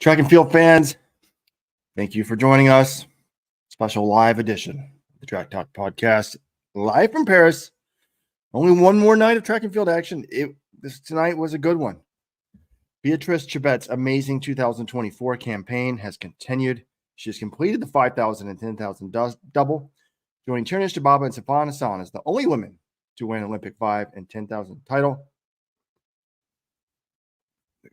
Track and field fans, thank you for joining us. Special live edition of the Track Talk podcast, live from Paris. Only one more night of track and field action. This tonight was a good one. Beatrice Chebet's amazing 2024 campaign has continued. She has completed the 5,000 and 10,000 double, joining Chernish Jababa and Safan Hassan as the only women to win Olympic 5 and 10,000 title.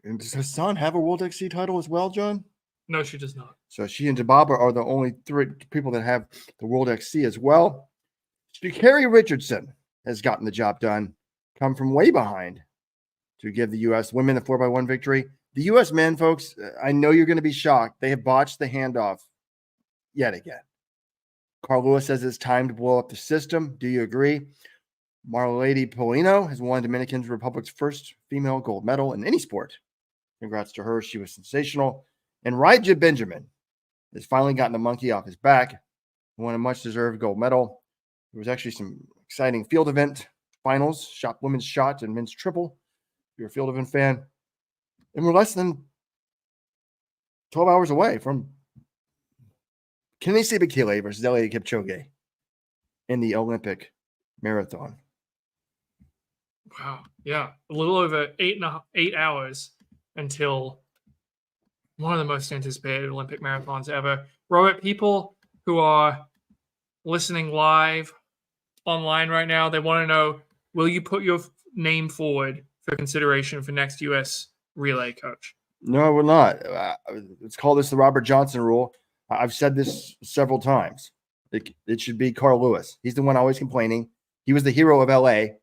And does Hassan have a World XC title as well, John? No, she does not. So she and Jababa are the only three people that have the World XC as well. Sha'Carri Richardson has gotten the job done, come from way behind to give the U.S. women the 4x1 victory. The U.S. men, folks, I know you're going to be shocked. They have botched the handoff yet again. Carl Lewis says it's time to blow up the system. Do you agree? Marlady Polino has won Dominican Republic's first female gold medal in any sport. Congrats to her. She was sensational. And Rai Benjamin has finally gotten the monkey off his back. Won a much-deserved gold medal. There was actually some exciting field event finals, women's shot and men's triple. If you're a field event fan. And we're less than 12 hours away from Kenenisa Bekele versus Eliud Kipchoge in the Olympic marathon. Wow. Yeah. A little over 8 hours until one of the most anticipated Olympic marathons ever. Robert, people who are listening live online right now, they want to know, will you put your name forward for consideration for next U.S. relay coach? No, I will not. Let's call this the Robert Johnson rule. I've said this several times. It should be Carl Lewis. He's the one always complaining. He was the hero of L.A.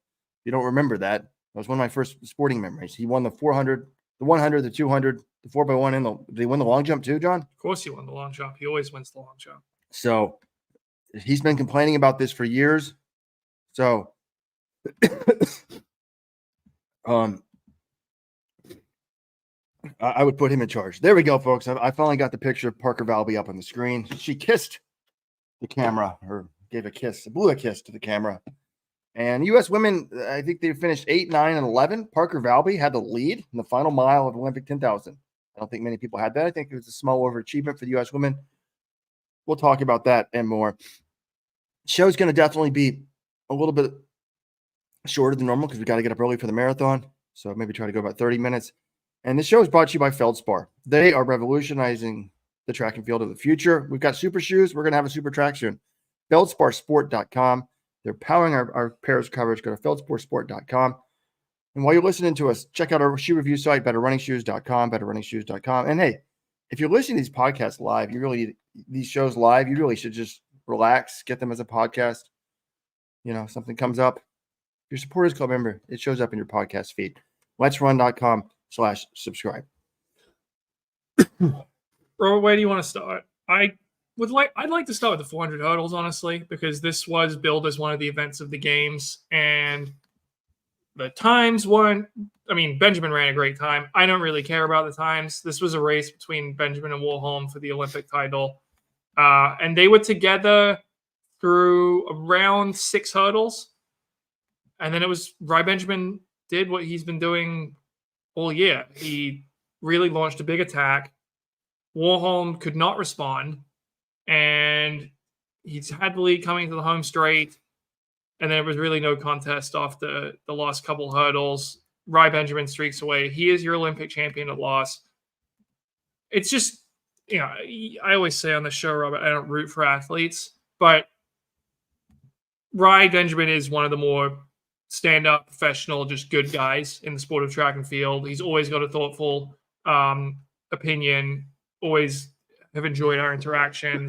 You don't remember that. That was one of my first sporting memories. He won the 400, the 100, the 200, the 4x1, and did he win the long jump too, John? Of course he won the long jump. He always wins the long jump. So he's been complaining about this for years. So I would put him in charge. There we go, folks. I finally got the picture of Parker Valby up on the screen. She kissed the camera, or blew a kiss to the camera. And U.S. women, I think they finished 8, 9, and 11. Parker Valby had the lead in the final mile of Olympic 10,000. I don't think many people had that. I think it was a small overachievement for the U.S. women. We'll talk about that and more. The show's going to definitely be a little bit shorter than normal because we got to get up early for the marathon. So maybe try to go about 30 minutes. And the show is brought to you by Feldspar. They are revolutionizing the track and field of the future. We've got super shoes. We're going to have a super track soon. Feldsparsport.com. They're powering our Paris coverage. Go to feldsparsport.com. And while you're listening to us, check out our shoe review site, betterrunningshoes.com, betterrunningshoes.com. And hey, if you're listening to these podcasts live, these shows live, you really should just relax, get them as a podcast. You know, something comes up. If you're a Supporters Club member, it shows up in your podcast feed. letsrun.com/subscribe. Robert, where do you want to start? I'd like to start with the 400 hurdles, honestly, because this was billed as one of the events of the games, and the times weren't. I mean, Benjamin ran a great time. I don't really care about the times. This was a race between Benjamin and Warholm for the Olympic title, and they were together through around 6 hurdles, and then it was Rai Benjamin did what he's been doing all year. He really launched a big attack. Warholm could not respond. And he's had the lead coming to the home straight. And then it was really no contest off the last couple hurdles. Rai Benjamin streaks away. He is your Olympic champion at last. It's just, you know, I always say on the show, Robert, I don't root for athletes. But Rai Benjamin is one of the more stand-up, professional, just good guys in the sport of track and field. He's always got a thoughtful opinion, always have enjoyed our interaction,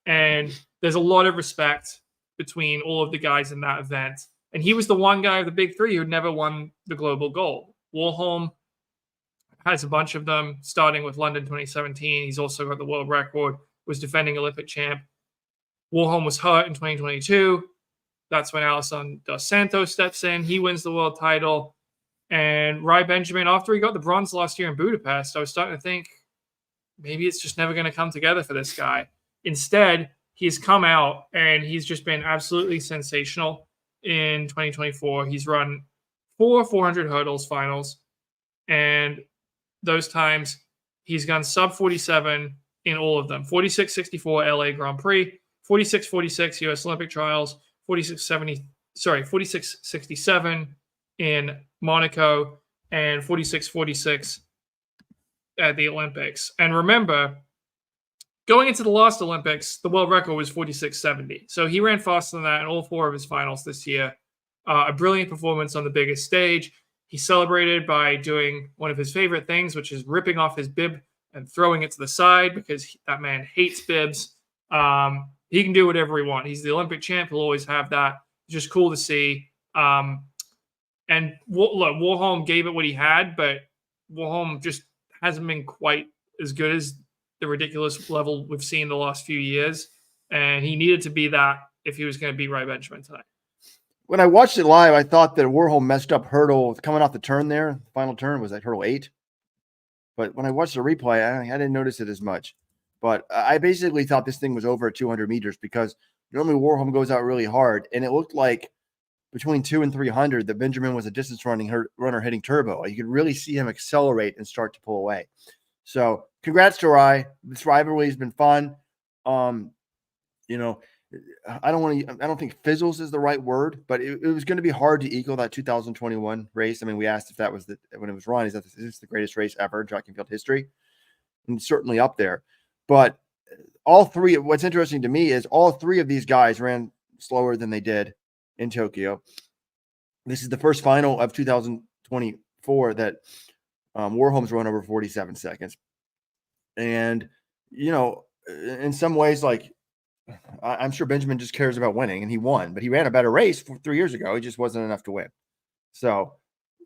and there's a lot of respect between all of the guys in that event. And he was the one guy of the big three who never won the global gold. Warholm has a bunch of them, starting with London 2017. He's also got the world record, was defending Olympic champ. Warholm was hurt in 2022. That's when Alison Dos Santos steps in. He wins the world title. And Rai Benjamin, after he got the bronze last year in Budapest, I was starting to think, maybe it's just never going to come together for this guy. Instead, he's come out and he's just been absolutely sensational in 2024. He's run 4 400 hurdles finals, and those times he's gone sub 47 in all of them. 46.64 LA Grand Prix, 46.46 US Olympic trials, 46.67 in Monaco, and 46.46 at the Olympics. And remember, going into the last Olympics, the world record was 46.70. So he ran faster than that in all 4 of his finals this year. A brilliant performance on the biggest stage. He celebrated by doing one of his favorite things, which is ripping off his bib and throwing it to the side because that man hates bibs. He can do whatever he wants. He's the Olympic champ. He'll always have that. It's just cool to see. And look, Warholm gave it what he had, but Warholm just hasn't been quite as good as the ridiculous level we've seen the last few years. And he needed to be that if he was going to beat Rai Benjamin tonight. When I watched it live, I thought that Warholm messed up hurdle coming off the turn there. The final turn was at hurdle 8. But when I watched the replay, I didn't notice it as much. But I basically thought this thing was over at 200 meters because normally Warholm goes out really hard. And it looked like between 200 and 300 that Benjamin was a distance runner hitting turbo. You could really see him accelerate and start to pull away. So congrats to Rai. This rivalry has been fun. I don't think fizzles is the right word, but it was going to be hard to equal that 2021 race. I mean, we asked if that was when it was run, is this the greatest race ever in track and field history? And it's certainly up there. But what's interesting to me is all 3 of these guys ran slower than they did in Tokyo. This is the first final of 2024 that Warholm's run over 47 seconds. And, in some ways, like, I'm sure Benjamin just cares about winning, and he won, but he ran a better race 3 years ago. It just wasn't enough to win. So,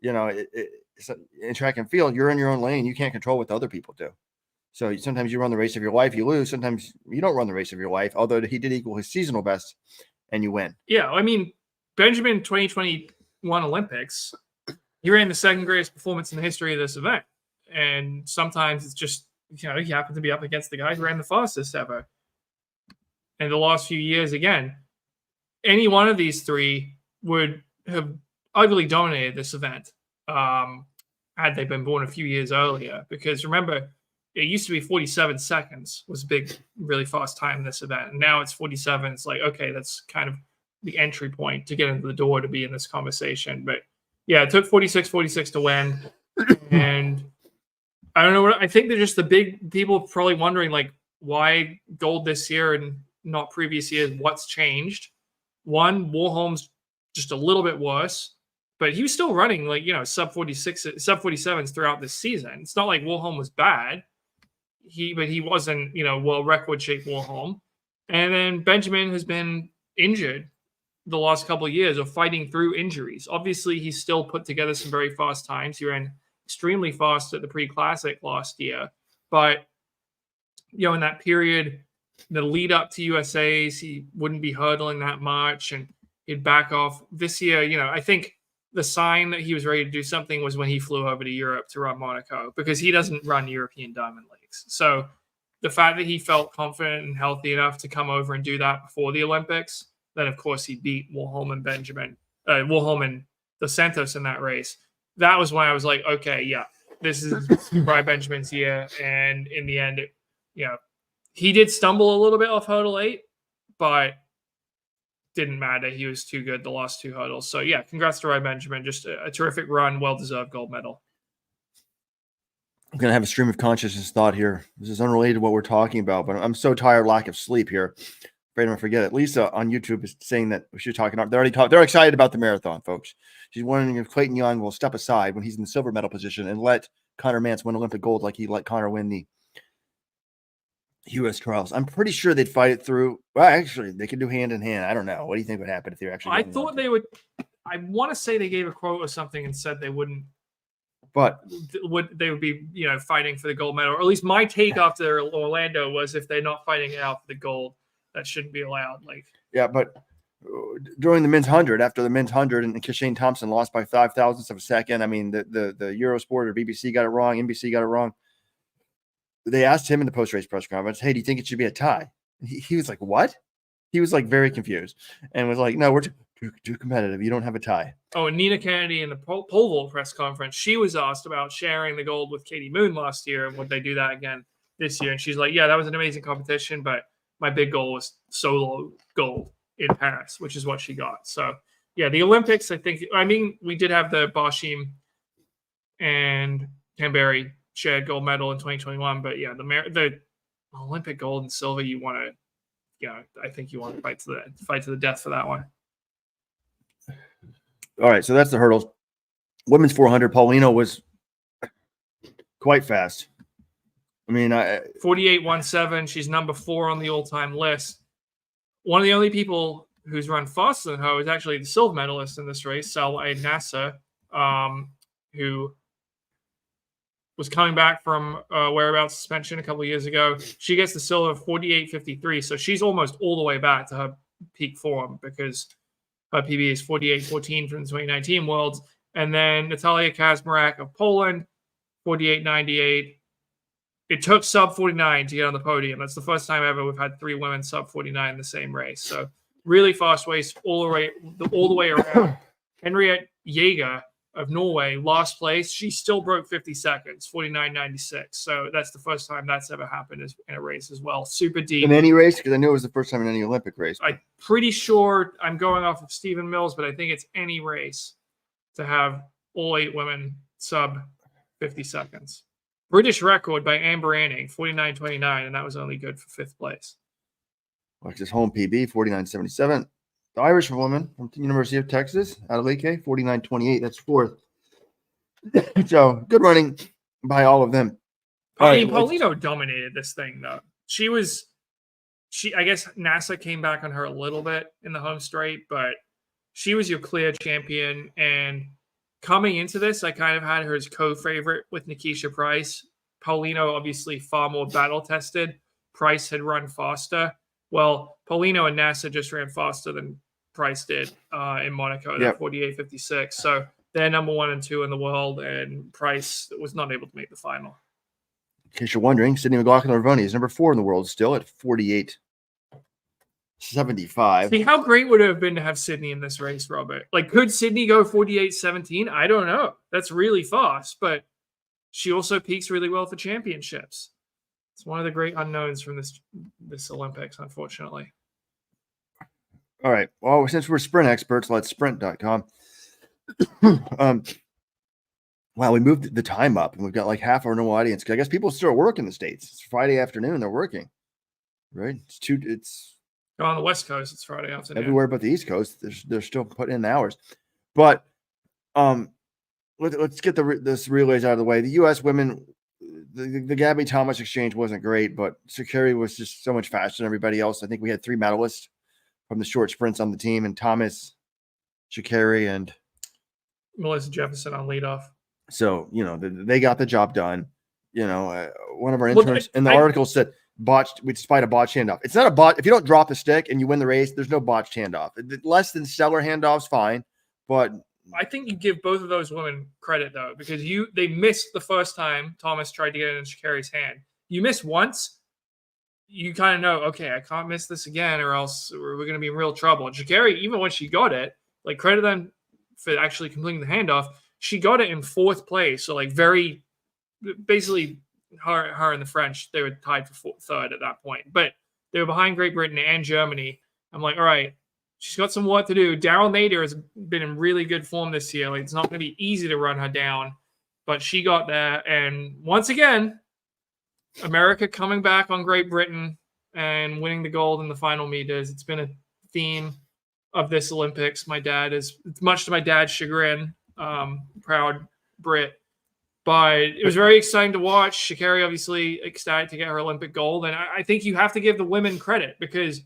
in track and field, you're in your own lane. You can't control what other people do. So sometimes you run the race of your life, you lose. Sometimes you don't run the race of your life, although he did equal his seasonal best, and you win. Yeah, I mean, Benjamin 2021 Olympics, he ran the second greatest performance in the history of this event. And sometimes it's just, he happened to be up against the guy who ran the fastest ever. And the last few years, again, any one of these 3 would have utterly dominated this event had they been born a few years earlier. Because remember, it used to be 47 seconds was a big, really fast time in this event. And now it's 47. It's like, okay, that's kind of the entry point to get into the door to be in this conversation. But yeah, it took 46.46 to win. And I don't know what I think they're just the big people probably wondering, like, why gold this year and not previous years? What's changed? One, Warholm's just a little bit worse, but he was still running like, sub 47s throughout this season. It's not like Warholm was bad. But he wasn't, world record shape Warholm. And then Benjamin has been injured the last couple of years or fighting through injuries. Obviously, he's still put together some very fast times. He ran extremely fast at the pre-classic last year. But, in that period, the lead up to USA's, he wouldn't be hurdling that much and he'd back off. This year, I think the sign that he was ready to do something was when he flew over to Europe to run Monaco, because he doesn't run European Diamond Leagues. So the fact that he felt confident and healthy enough to come over and do that before the Olympics, then of course he beat Warholm and Warholm and Dos Santos in that race. That was when I was like, okay, yeah, this is Rai Benjamin's year. And in the end, he did stumble a little bit off hurdle 8, but didn't matter. He was too good the last 2 hurdles. So yeah, congrats to Rai Benjamin. Just a terrific run, well-deserved gold medal. I'm going to have a stream of consciousness thought here. This is unrelated to what we're talking about, but I'm so tired, lack of sleep here. Afraid I'm going to forget it. Lisa on YouTube is saying that we should talk about, they're excited about the marathon, folks. She's wondering if Clayton Young will step aside when he's in the silver medal position and let Connor Mance win Olympic gold like he let Connor win the U.S. trials. I'm pretty sure they'd fight it through. Well, actually, they could do hand in hand. I don't know. What do you think would happen if they were actually? I thought they would. I want to say they gave a quote or something and said they wouldn't. But they would be, fighting for the gold medal, or at least my take after Orlando was if they're not fighting it out for the gold, that shouldn't be allowed. Yeah, but during the men's 100, after the men's 100, and Kishane Thompson lost by 5 thousandths of a second. I mean, the Eurosport or BBC got it wrong. NBC got it wrong. They asked him in the post-race press conference, hey, do you think it should be a tie? He was like, what? He was like very confused and was like, no, we're Too competitive. You don't have a tie. Oh, and Nina Kennedy in the pole vault press conference, she was asked about sharing the gold with Katie Moon last year and would they do that again this year? And she's like, yeah, that was an amazing competition, but my big goal was solo gold in Paris, which is what she got. So, yeah, the Olympics, we did have the Bashim and Tamberi shared gold medal in 2021, but yeah, the Olympic gold and silver, I think you want to fight to the death for that one. All right, so that's the hurdles. Women's 400, Paulino was quite fast. I mean, 48.17. She's number 4 on the all-time list. One of the only people who's run faster than her is actually the silver medalist in this race, Salwa Nassa, who was coming back from whereabouts suspension a couple of years ago. She gets the silver 48.53, so she's almost all the way back to her peak form because her PB is 48.14 from the 2019 Worlds. And then Natalia Kazmarek of Poland, 48.98. It took sub 49 to get on the podium. That's the first time ever we've had 3 women sub 49 in the same race. So really fast race all the way around. Henriette Jaeger of Norway, last place. She still broke 50 seconds, 49.96. So that's the first time that's ever happened in a race as well. Super deep. In any race? Because I knew it was the first time in any Olympic race. I'm pretty sure I'm going off of Stephen Mills, but I think it's any race to have all 8 women sub 50 seconds. British record by Amber Anning, 49.29, and that was only good for 5th place. Alexis home PB, 49.77. The Irish woman from the University of Texas, Adeleke, 49.28. That's 4th. So good running by all of them. Paulino dominated this thing, though. I guess NASA came back on her a little bit in the home straight, but she was your clear champion. And coming into this, I kind of had her as co-favorite with Nikisha Price. Paulino, obviously, far more battle-tested. Price had run faster. Well, Paulino and NASA just ran faster than Price did in Monaco, that 48.56. So they're number 1 and 2 in the world, and Price was not able to make the final. In case you're wondering, Sydney McLaughlin-Ravoni is number 4 in the world still at 48.75. See, how great would it have been to have Sydney in this race, Robert? Like, could Sydney go 48.17? I don't know. That's really fast, but she also peaks really well for championships. It's one of the great unknowns from this Olympics, unfortunately. All right. Well, since we're sprint experts, let's sprint.com. Wow, we moved the time up and we've got like half our normal audience. I guess people still work in the States. It's Friday afternoon. They're working, right? It's on the West Coast. It's Friday afternoon. Everywhere but the East Coast. They're still putting in the hours. But let's get this relays out of the way. The U.S. women, the Gabby Thomas exchange wasn't great, but Sha'Carri was just so much faster than everybody else. I think we had 3 medalists from the short sprints on the team, and Thomas, Sha'Carri, and Melissa Jefferson on leadoff. So, they got the job done. One of our interns in the article said despite a botched handoff. It's not a bot. If you don't drop the stick and you win the race, there's no botched handoff. Less than stellar handoffs, fine. But I think you give both of those women credit, though, because they missed the first time Thomas tried to get it in Sha'Carri's hand. You miss once, you kind of know, okay, I can't miss this again or else we're going to be in real trouble. And Sha'Carri, even when she got it, like, credit them for actually completing the handoff, she got it in 4th place. So, like, basically her and the French, they were tied for 3rd at that point. But they were behind Great Britain and Germany. I'm like, all right, she's got some work to do. Daryl Nader has been in really good form this year. Like, it's not going to be easy to run her down, but she got there. And once again, America coming back on Great Britain and winning the gold in the final meters. It's been a theme of this Olympics. It's much to my dad's chagrin, proud Brit, but it was very exciting to watch. Sha'Carri obviously ecstatic to get her Olympic gold. And I think you have to give the women credit because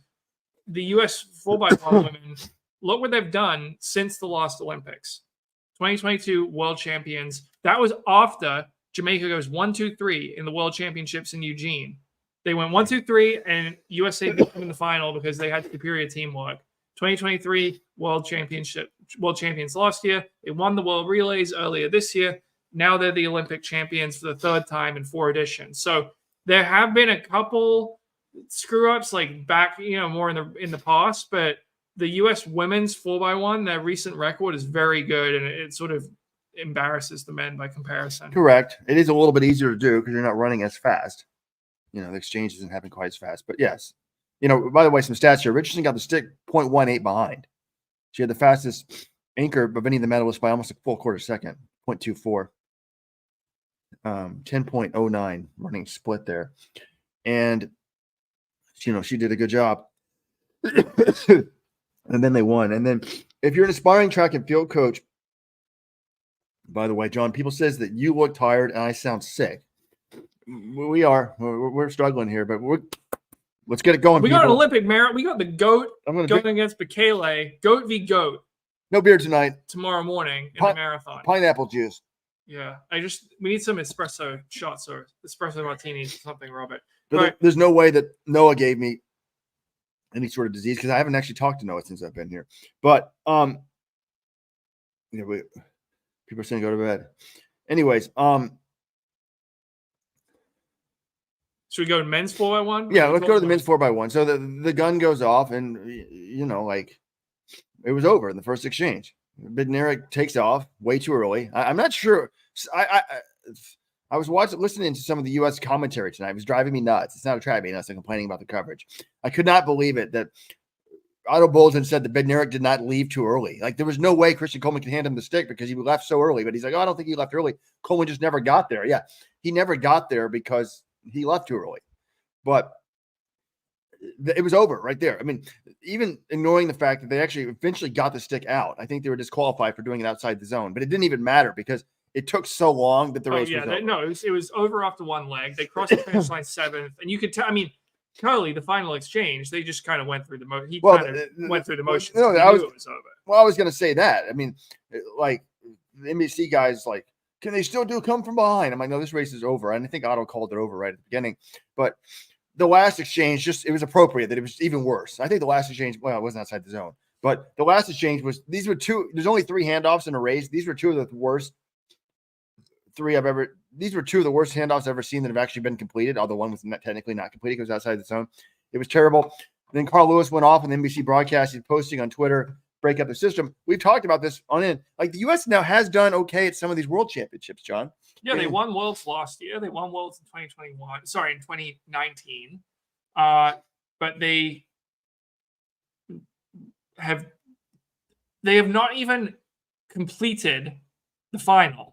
the U.S. 4x4 women, look what they've done since the last Olympics. 2022 world champions. That was after Jamaica goes 1-2-3 in the World Championships in Eugene. They went 1-2-3, and USA beat them in the final because they had superior teamwork. 2023 world champions last year. They won the World Relays earlier this year. Now they're the Olympic champions for the 3rd time in 4 editions. So there have been a couple screw ups like back, more in the past, but the U.S. women's 4x1, their recent record is very good, and it sort of embarrasses the men by comparison. Correct. It is a little bit easier to do because you're not running as fast. The exchange isn't happening quite as fast. But yes, by the way, some stats here. Richardson got the stick 0.18 behind. She had the fastest anchor of any of the medalists by almost a full quarter second, 0.24. 10.09 running split there. And, she did a good job. And then they won. And then if you're an aspiring track and field coach, by the way, John, people says that you look tired and I sound sick. We are. We're struggling here, but let's get it going. We got an Olympic marathon. We got the GOAT going against Bekele. GOAT v. GOAT. No beer tonight. Tomorrow morning in the marathon. Pineapple juice. Yeah. We need some espresso shots or espresso martinis or something, Robert. There's no way that Noah gave me any sort of disease because I haven't actually talked to Noah since I've been here. But people are saying go to bed. Anyways, should we go to men's 4x1? Yeah, let's go to the men's 4x1. So the gun goes off, and it was over in the first exchange. Bednarik takes off way too early. I'm not sure. I was listening to some of the U.S. commentary tonight. It was driving me nuts. It's not driving me nuts. I'm complaining about the coverage. I could not believe it that Otto Bolton said that Bednarik did not leave too early. Like, there was no way Christian Coleman could hand him the stick because he left so early. But he's like, I don't think he left early. Coleman just never got there. Yeah, he never got there because he left too early. But it was over right there. I mean, even ignoring the fact that they actually eventually got the stick out. I think they were disqualified for doing it outside the zone. But it didn't even matter because it took so long that the race was over. No, it was over after one leg. They crossed the finish line 7th. And you could tell, Curly, the final exchange, they just kind of went through the motion. He went through the motions. No, it was over. Well, I was going to say that. I mean, like, the NBC guys, like, can they still come from behind? I'm like, no, this race is over. And I think Otto called it over right at the beginning. But the last exchange, it was appropriate that it was even worse. I think the last exchange, well, it wasn't outside the zone. But the last exchange there's only 3 handoffs in a race. These were 2 of the worst these were 2 of the worst handoffs I've ever seen that have actually been completed, although one was technically not completed because it was outside the zone. It was terrible. Then Carl Lewis went off on the NBC broadcast. He's posting on Twitter, break up the system. We've talked about this like the U.S. now has done okay at some of these world championships, John. Yeah, they won Worlds last year. They won Worlds in 2019. But they have not even completed the final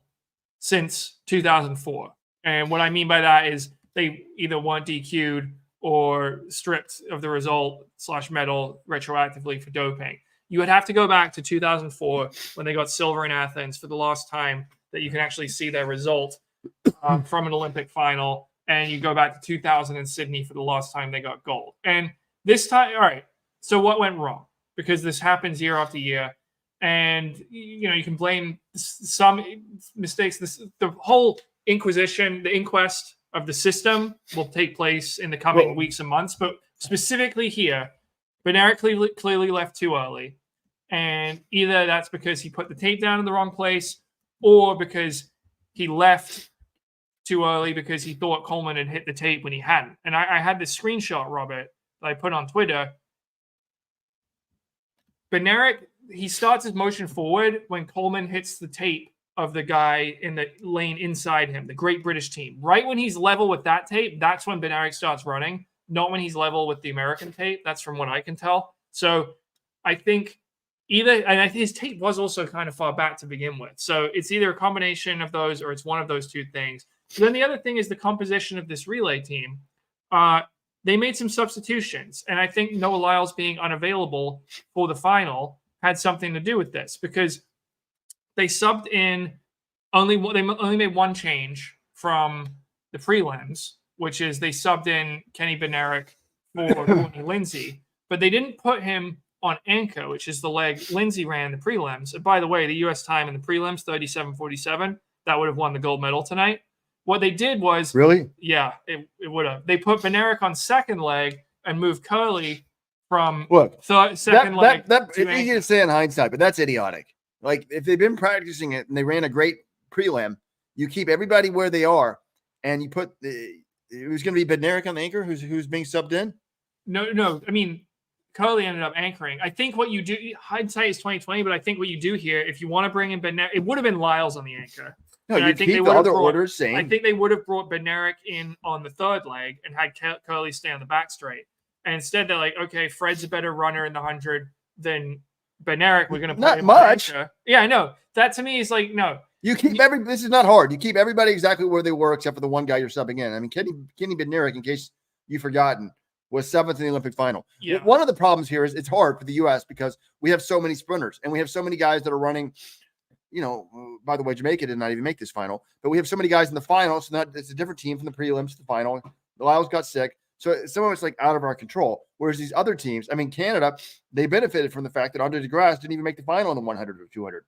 since 2004. And what I mean by that is they either weren't DQ'd or stripped of the result / medal retroactively for doping. You would have to go back to 2004 when they got silver in Athens for the last time that you can actually see their result from an Olympic final. And you go back to 2000 in Sydney for the last time they got gold. And this time, all right, so what went wrong? Because this happens year after year. And, you can blame some mistakes. The whole the inquest of the system will take place in the coming weeks and months. But specifically here, Bednarik clearly left too early. And either that's because he put the tape down in the wrong place or because he left too early because he thought Coleman had hit the tape when he hadn't. And I had this screenshot, Robert, that I put on Twitter. Bednarik, he starts his motion forward when Coleman hits the tape of the guy in the lane inside him, the Great British Team. Right when he's level with that tape, that's when Bednarik starts running, not when he's level with the American tape. That's from what I can tell. So I think his tape was also kind of far back to begin with. So it's either a combination of those or it's one of those 2 things. So then the other thing is the composition of this relay team. They made some substitutions, and I think Noah Lyles being unavailable for the final had something to do with this because they subbed in they only made one change from the prelims, which is they subbed in Kenny Bednarik for Courtney Lindsay, but they didn't put him on anchor, which is the leg Lindsay ran in the prelims. And by the way, the U.S. time in the prelims, 37:47, that would have won the gold medal tonight. What they did was really, yeah, it would have. They put Bednarik on second leg and moved Curly from second leg. It's easy to say in hindsight, but that's idiotic. Like, if they've been practicing it and they ran a great prelim, you keep everybody where they are, and you put it was going to be Bednarik on the anchor who's being subbed in. No. I mean, Curly ended up anchoring. I think what you do, hindsight is 2020, but I think what you do here, if you want to bring in Bednarik, it would have been Lyles on the anchor. No, And you I think keep they the would have other brought, orders same. I think they would have brought Bednarik in on the third leg and had Curly stay on the back straight. And instead, they're like, okay, Fred's a better runner in the 100 than Bednarik. We're going to put Not him much. on anchor. Yeah, I know. That to me is like, no. You keep this is not hard. You keep everybody exactly where they were, except for the one guy you're subbing in. I mean, Kenny Bednarik, in case you've forgotten, was 7th in the Olympic final. Yeah. One of the problems here is it's hard for the U.S. because we have so many sprinters and we have so many guys that are running. You know, by the way, Jamaica did not even make this final, but we have so many guys in the final, so that it's a different team from the prelims to the final. The Lyles got sick, so some of it's like out of our control. Whereas these other teams, I mean, Canada, they benefited from the fact that Andre DeGrasse didn't even make the final in the 100 or 200.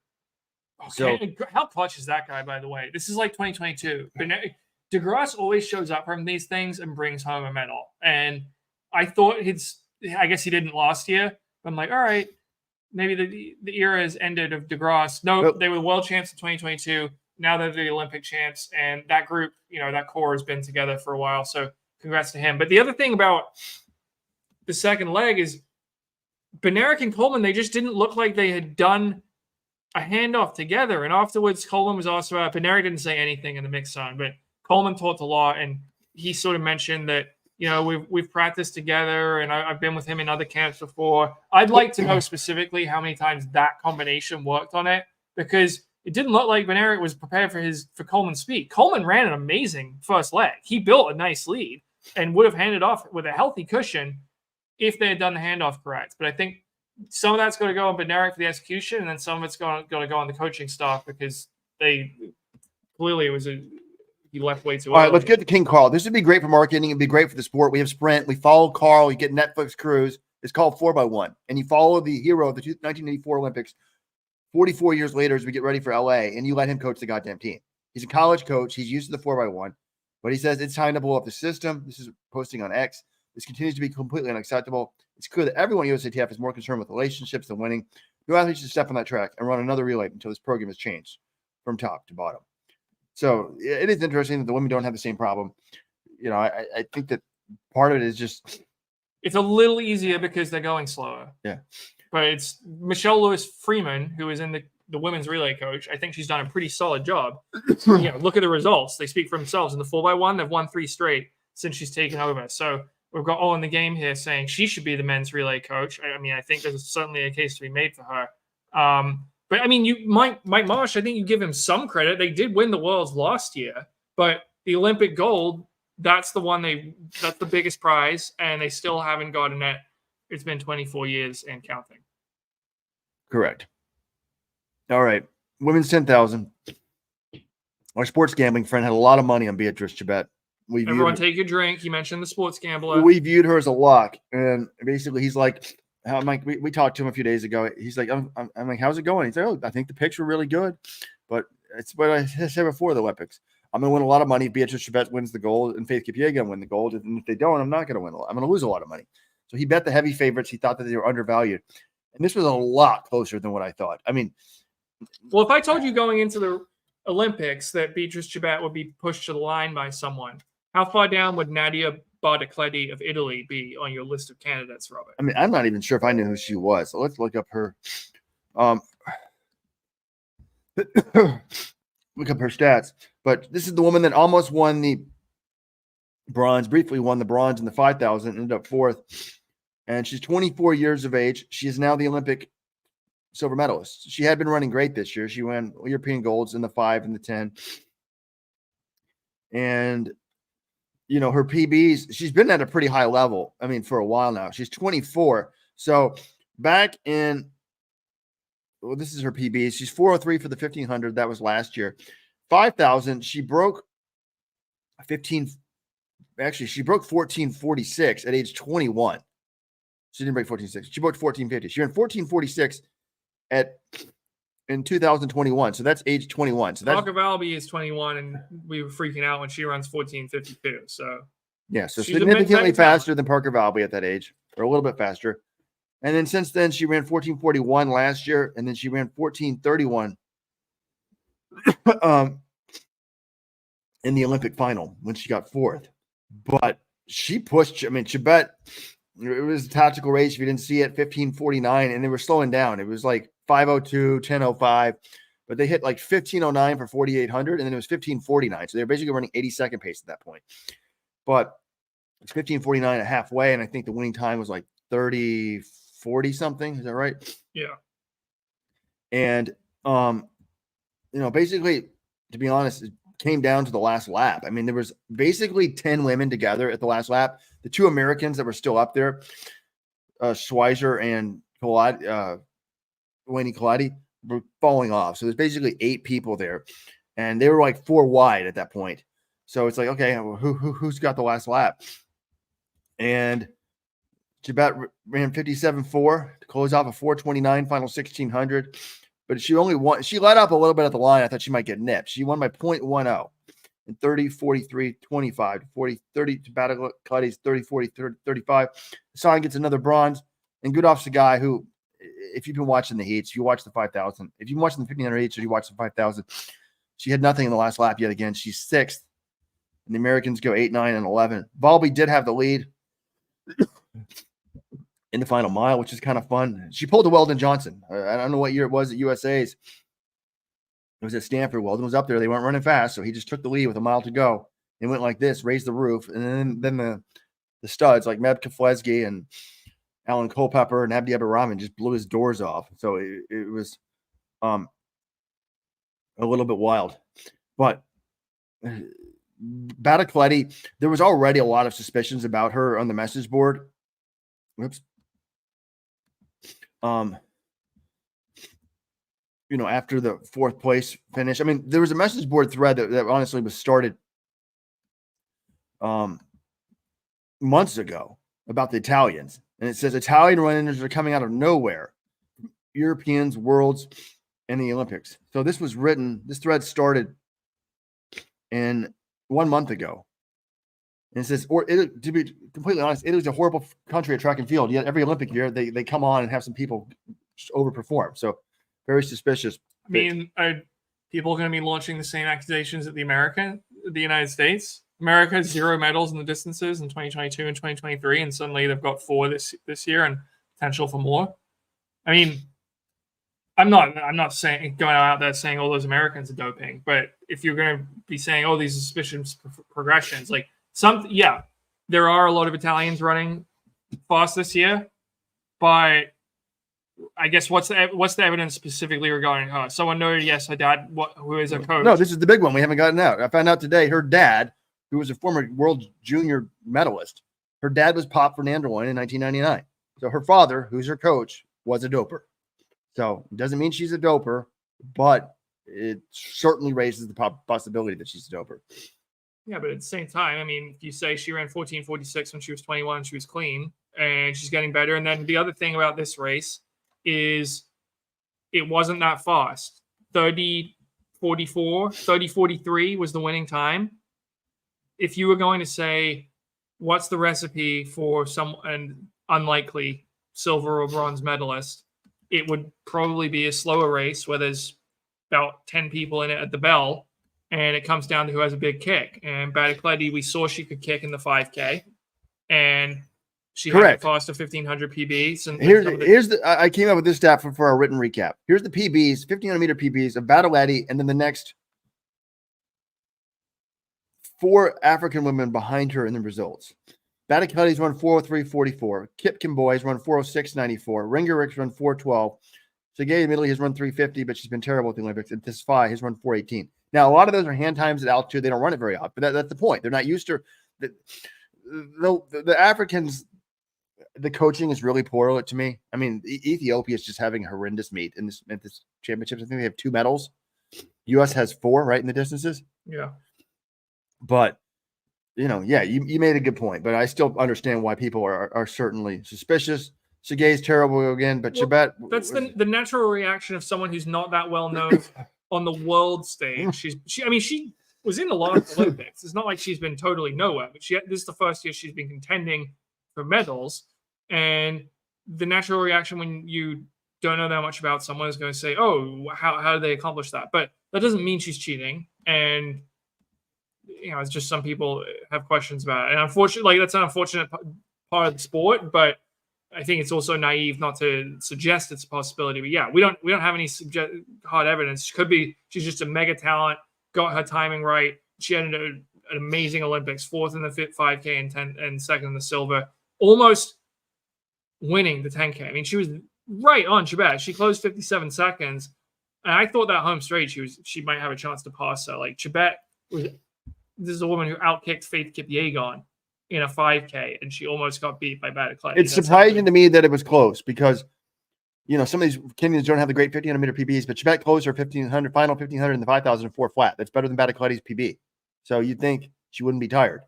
Okay. So how clutch is that guy, by the way? This is like 2022. But DeGrasse always shows up from these things and brings home a medal. And I thought I guess he didn't last year. I'm like, all right, maybe the era has ended of DeGrasse. No, they were world champs in 2022. Now they're the Olympic champs. And that group, that core has been together for a while. So congrats to him. But the other thing about the second leg is Bednarik and Coleman, they just didn't look like they had done a handoff together. And afterwards, Coleman was also out. Bednarik didn't say anything in the mix zone, but Coleman talked a lot. And he sort of mentioned that, we've practiced together and I've been with him in other camps before. I'd like to know specifically how many times that combination worked on it, because it didn't look like Bednarik was prepared for Coleman's speed. Coleman ran an amazing first leg. He built a nice lead and would have handed off with a healthy cushion if they had done the handoff correct. But I think some of that's going to go on Bednarik for the execution, and then some of it's going to go on the coaching staff because he left way too early. All right, let's get to King Carl. This would be great for marketing. It'd be great for the sport. We have Sprint. We follow Carl. You get Netflix cruise. It's called 4x1. And you follow the hero of the 1984 Olympics 44 years later as we get ready for LA, and you let him coach the goddamn team. He's a college coach. He's used to the 4x1, but he says it's time to blow up the system. This is posting on X. This continues to be completely unacceptable. It's clear that everyone at USATF is more concerned with relationships than winning. No athlete should step on that track and run another relay until this program is changed from top to bottom. So it is interesting that the women don't have the same problem. I think that part of it is just it's a little easier because they're going slower. Yeah. But it's Michelle Lewis Freeman, who is in the women's relay coach. I think she's done a pretty solid job. Look at the results. They speak for themselves. In the 4x1, they've won 3 straight since she's taken over. So we've got all in the game here saying she should be the men's relay coach. I mean, I think there's certainly a case to be made for her. But I mean, Mike Marsh, I think you give him some credit. They did win the Worlds last year, but the Olympic gold, that's the biggest prize, and they still haven't gotten it. It's been 24 years and counting. Correct. All right. Women's 10,000. Our sports gambling friend had a lot of money on Beatrice Chebet. Everyone take a drink. You mentioned the sports gambler. We viewed her as a lock. And basically he's like, I'm like, we talked to him a few days ago. He's like, I'm like, how's it going? He's like, I think the picks were really good, but it's what I said before the Olympics. I'm going to win a lot of money if Beatrice Chebet wins the gold and Faith Kipyegon going to win the gold. And if they don't, I'm not going to win a lot. I'm going to lose a lot of money. So he bet the heavy favorites. He thought that they were undervalued. And this was a lot closer than what I thought. I mean, well, if I told you going into the Olympics that Beatrice Chebet would be pushed to the line by someone, how far down would Nadia Bardacletti of Italy be on your list of candidates, Robert? I mean, I'm not even sure if I knew who she was. So let's look up her. Look up her stats. But this is the woman that almost won the bronze, briefly won the bronze in the 5,000, ended up 4th. And she's 24 years of age. She is now the Olympic silver medalist. She had been running great this year. She won European golds in the 5 and the 10. And her PBs, she's been at a pretty high level. I mean, for a while now. She's 24. So back in, this is her PBs. She's 403 for the 1,500. That was last year. 5,000, she broke 15. Actually, she broke 1446 at age 21. She didn't break 14.6. She broke 1450. She ran 1446 in 2021. So that's age 21. So that's Valby is 21, and we were freaking out when she runs 1452. So yeah, so significantly faster than Parker Valby at that age, or a little bit faster. And then since then, she ran 1441 last year, and then she ran 1431 in the Olympic final when she got 4th. But she pushed. I mean, Chebet, It was a tactical race. If you didn't see it, 15:49, and they were slowing down. It was like 5:02, 10:05, but they hit like 15:09 for 4,800, and then it was 15:49. So they're basically running 82nd pace at that point. But it's 15:49 at halfway, and I think the winning time was like 30:40 something. Is that right? Yeah. And basically, to be honest, it came down to the last lap. I mean, there was basically 10 women together at the last lap. The two Americans that were still up there, Schweizer and Wayne Colati, were falling off. So there's basically 8 people there, and they were like 4 wide at that point. So it's like, okay, who's got the last lap? And Chebet ran 57.4 to close off a 4:29 final 1,600. But she only won. She let up a little bit at the line. I thought she might get nipped. She won by 0.10 in 30:43.25 to 40:30 to Battleclutty's 30:40.35. Hassan gets another bronze, and Gudoff's a guy who, if you've been watching the heats, you watch the 5,000. If you've been watching the 1,500 heats, or you watch the 5,000, she had nothing in the last lap yet again. She's 6th, and the Americans go 8, 9, and 11. Valby did have the lead in the final mile, which is kind of fun. She pulled a Weldon Johnson. I don't know what year it was at USA's. It was at Stanford. Weldon was up there. They weren't running fast, so he just took the lead with a mile to go and went like this, raised the roof. And then the studs like Meb Keflezgy and Alan Culpepper and Abdi Abdurrahman just blew his doors off. So it was a little bit wild. But Battleclutty, there was already a lot of suspicions about her on the message board. Whoops. After the 4th place finish, I mean, there was a message board thread that honestly was started months ago about the Italians. And it says Italian runners are coming out of nowhere, Europeans, worlds, and the Olympics. So this thread started in 1 month ago. And it says, to be completely honest, it was a horrible country at track and field. Yet every Olympic year, they come on and have some people overperform. So very suspicious. I mean, are people going to be launching the same accusations at the United States? America has 0 medals in the distances in 2022 and 2023, and suddenly they've got 4 this year and potential for more. I mean, I'm not saying going out there saying all those Americans are doping, but if you're going to be saying, oh, these suspicious progressions, like there are a lot of Italians running fast this year, but I guess what's the evidence specifically regarding her? Someone noted, yes, her dad, who is a coach. No, this is the big one. We haven't gotten out. I found out today her dad, who was a former world junior medalist, her dad was Pop Fernandoin in 1999. So her father, who's her coach, was a doper. So it doesn't mean she's a doper, but it certainly raises the possibility that she's a doper. Yeah, but at the same time, I mean, if you say she ran 14:46 when she was 21 and she was clean, and she's getting better. And then the other thing about this race is it wasn't that fast. 30:44, 30:43 was the winning time. If you were going to say, what's the recipe for an unlikely silver or bronze medalist, it would probably be a slower race where there's about 10 people in it at the bell, and it comes down to who has a big kick. And Battleclutty, we saw she could kick in the 5K, and she had a faster 1,500 PBs. And I came up with this stat for our written recap. Here's the PBs, 1,500-meter PBs of Battleclutty, and then the next 4 African women behind her in the results. Battleclutty's run 4:03.44. Kip Kimboy's run 4:06.94. Ringerik's run 4:12. Sergei Italy has run 3:50, but she's been terrible at the Olympics. And Tesfaye has run 4:18. Now, a lot of those are hand times at altitude. They don't run it very often, but that's the point. They're not used to the Africans. The coaching is really poor to me. I mean, Ethiopia is just having a horrendous meet in this championships. I think they have 2 medals. U.S. has 4, right, in the distances. Yeah. But, you made a good point. But I still understand why people are certainly suspicious. Sergei's terrible again, but Chebet. That's the natural reaction of someone who's not that well known on the world stage. She was in a lot of Olympics. It's not like she's been totally nowhere, but this is the first year she's been contending for medals. And the natural reaction when you don't know that much about someone is going to say, oh, how did they accomplish that? But that doesn't mean she's cheating. And, it's just some people have questions about it. And unfortunately, that's an unfortunate part of the sport, but I think it's also naive not to suggest it's a possibility. But yeah, we don't have any hard evidence. Could be she's just a mega talent, got her timing right. She had an amazing Olympics, 4th in the 5K and 10 and 2nd in the silver, almost winning the 10K. I mean, she was right on Chebet. She closed 57 seconds, and I thought that home straight she might have a chance to pass her. Like Chebet this is a woman who outkicked Faith Kipyegon in a 5K, and she almost got beat by Beatrice. It's surprising to me that it was close because, some of these Kenyans don't have the great 1500 meter PBs, but Chebet closed her 1500 final 1500 in the 5004 flat. That's better than Beatrice's PB. So you'd think she wouldn't be tired.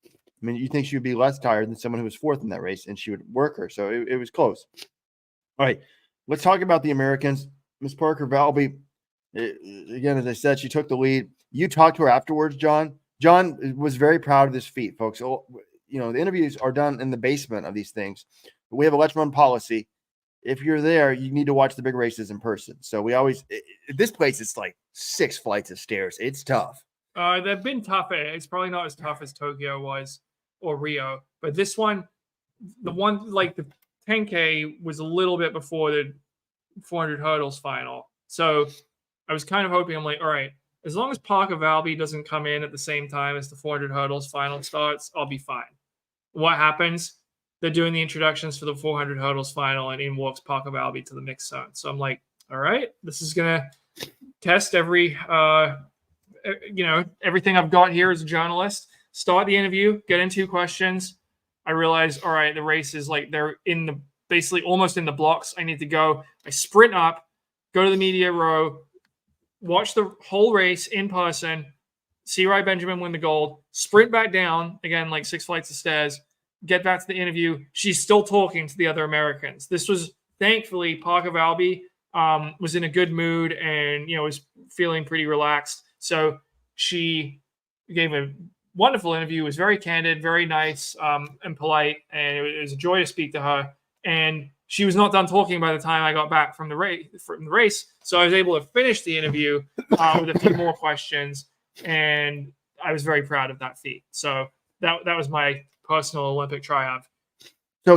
I mean, you think she would be less tired than someone who was 4th in that race, and she would work her. So it was close. All right, let's talk about the Americans. Miss Parker Valby, again, as I said, she took the lead. You talked to her afterwards, John. John was very proud of this feat, folks. So, the interviews are done in the basement of these things. But we have a let's run policy. If you're there, you need to watch the big races in person. So we always this place is like 6 flights of stairs. It's tough. They've been tough. It's probably not as tough as Tokyo was or Rio, but this one, the one like the 10K was a little bit before the 400 hurdles final. So I was kind of hoping, I'm like, all right, as long as Parker Valby doesn't come in at the same time as the 400 hurdles final starts, I'll be fine. What happens? They're doing the introductions for the 400 hurdles final, and in walks Parker Valby to the mixed zone. So I'm like, all right, this is going to test everything I've got here as a journalist. Start the interview, get in 2 questions. I realize, all right, the race is like they're basically almost in the blocks. I need to go. I sprint up, go to the media row, watch the whole race in person, see Rai Benjamin win the gold, sprint back down, again, like 6 flights of stairs, get back to the interview. She's still talking to the other Americans. This was, thankfully, Parker Valby was in a good mood and, was feeling pretty relaxed. So she gave a wonderful interview, was very candid, very nice and polite, and it was a joy to speak to her. And she was not done talking by the time I got back from the race. So I was able to finish the interview with a few more questions, and I was very proud of that feat. So that was my personal Olympic triumph. So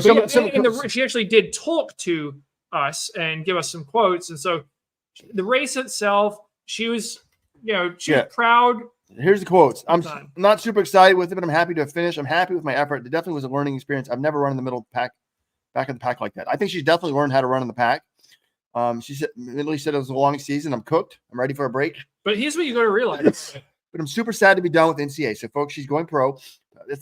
she actually did talk to us and give us some quotes. And so the race itself, she was proud. Here's the quotes. I'm not super excited with it, but I'm happy to finish. I'm happy with my effort. It definitely was a learning experience. I've never run in the middle of the pack, back of the pack like that. I think she's definitely learned how to run in the pack. She said it was a long season. I'm cooked. I'm ready for a break. But here's what you got to realize. But I'm super sad to be done with NCA. So, folks, she's going pro.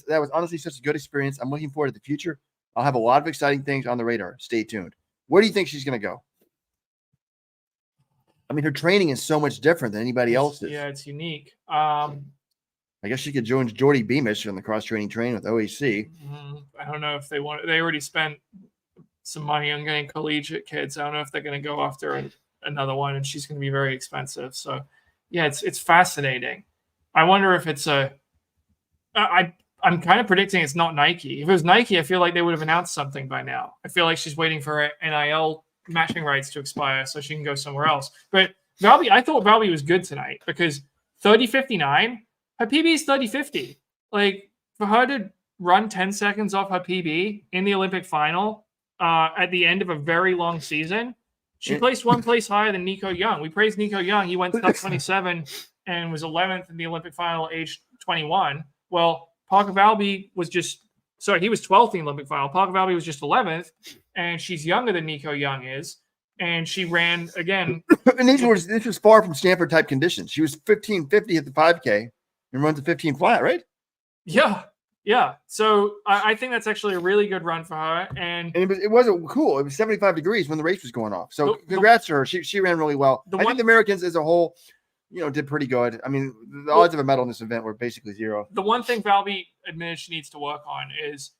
That was honestly such a good experience. I'm looking forward to the future. I'll have a lot of exciting things on the radar. Stay tuned. Where do you think she's going to go? I mean, her training is so much different than anybody else's. Yeah, it's unique. I guess she could join Jordy Beamish on the cross-training train with OAC. I don't know if they want. They already spent some money on getting collegiate kids. I don't know if they're going to go after another one, and she's going to be very expensive. So, yeah, it's fascinating. I wonder if it's I'm kind of predicting it's not Nike. If it was Nike, I feel like they would have announced something by now. I feel like she's waiting for NIL matching rights to expire so she can go somewhere else. But Valby, I thought Valby was good tonight because 30:59, her PB is 30:50. Like, for her to run 10 seconds off her PB in the Olympic final at the end of a very long season, she placed 1 place higher than Nico Young. We praised Nico Young. He went to 27 and was 11th in the Olympic final, age 21. Well, Parker Valby was he was 12th in the Olympic final. Parker Valby was just 11th, and she's younger than Nico Young is, and she ran again. And this was far from Stanford type conditions. She was 15:50 at the 5K and runs a 15 flat, right? Yeah. So I think that's actually a really good run for her, and it wasn't cool. It was 75 degrees when the race was going off. So congrats to her. She ran really well. I think the Americans as a whole, did pretty good. I mean, the odds of a medal in this event were basically zero. The one thing Valby admitted she needs to work on is